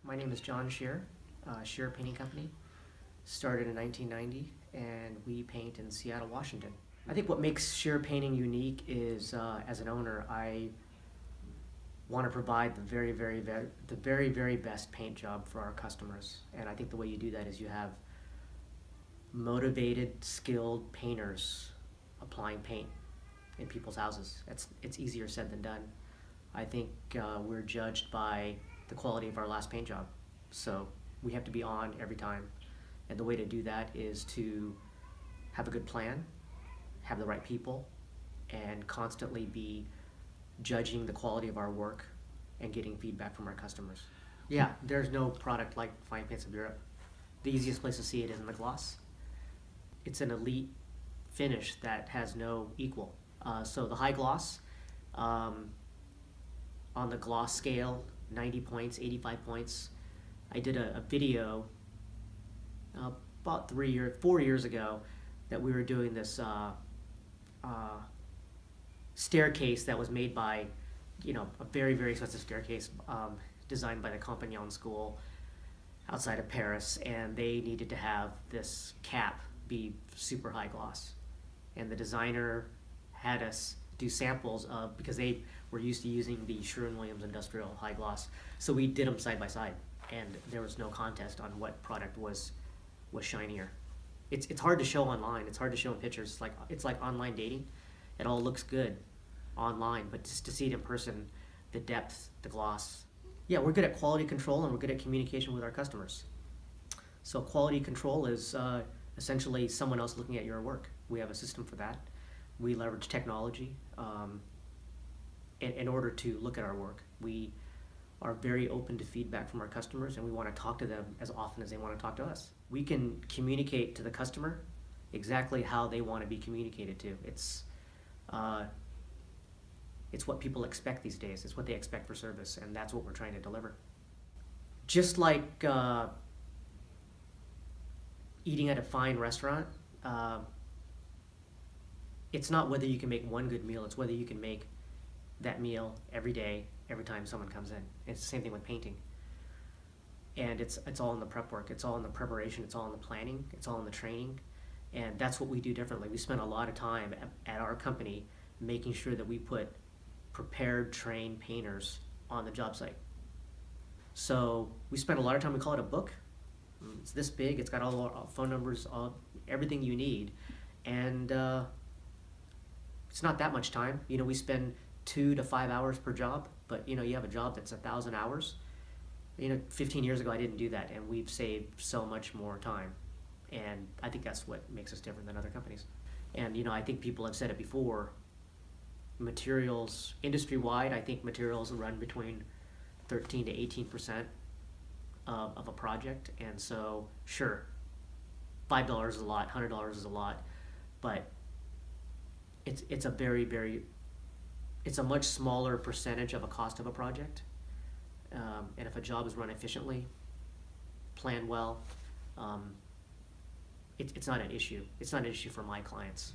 My name is John Shearer, Shearer Painting Company. Started in 1990, and we paint in Seattle, Washington. I think what makes Shearer Painting unique is, as an owner, I want to provide the very best paint job for our customers. And I think the way you do that is you have motivated, skilled painters applying paint in people's houses. It's easier said than done. I think we're judged by the quality of our last paint job. So we have to be on every time. And the way to do that is to have a good plan, have the right people, and constantly be judging the quality of our work and getting feedback from our customers. Yeah, there's no product like Fine Paints of Europe. The easiest place to see it is in the gloss. It's an elite finish that has no equal. So the high gloss, on the gloss scale, 90 points, 85 points. I did a video about 4 years ago that we were doing this staircase that was made by, a very expensive staircase designed by the Compagnon School outside of Paris, and they needed to have this cap be super high gloss. And the designer had us do samples of, because they were used to using the Sherwin-Williams industrial high gloss. So we did them side by side, and there was no contest on what product was shinier. It's hard to show online. It's hard to show in pictures. It's like online dating. It all looks good online, but just to see it in person, the depth, the gloss. Yeah, we're good at quality control, and we're good at communication with our customers. So quality control is essentially someone else looking at your work. We have a system for that. We leverage technology in order to look at our work. We are very open to feedback from our customers, and we want to talk to them as often as they want to talk to us. We can communicate to the customer exactly how they want to be communicated to. It's what people expect these days. It's what they expect for service, and that's what we're trying to deliver. Just like eating at a fine restaurant, it's not whether you can make one good meal, it's whether you can make that meal every day, every time someone comes in. It's the same thing with painting. And it's all in the prep work, it's all in the preparation, it's all in the planning, it's all in the training. And that's what we do differently. We spend a lot of time at our company making sure that we put prepared, trained painters on the job site. So we spend a lot of time, we call it a book. It's this big, it's got all our phone numbers, everything you need. And it's not that much time. We spend 2 to 5 hours per job, but you have a job that's 1,000 hours. 15 years ago I didn't do that, and we've saved so much more time. And I think that's what makes us different than other companies. And I think people have said it before, materials, industry-wide, I think materials run between 13 to 18% of a project. And so, sure, $5 is a lot, $100 is a lot, but it's a much smaller percentage of a cost of a project. And if a job is run efficiently, planned well, it's not an issue. It's not an issue for my clients.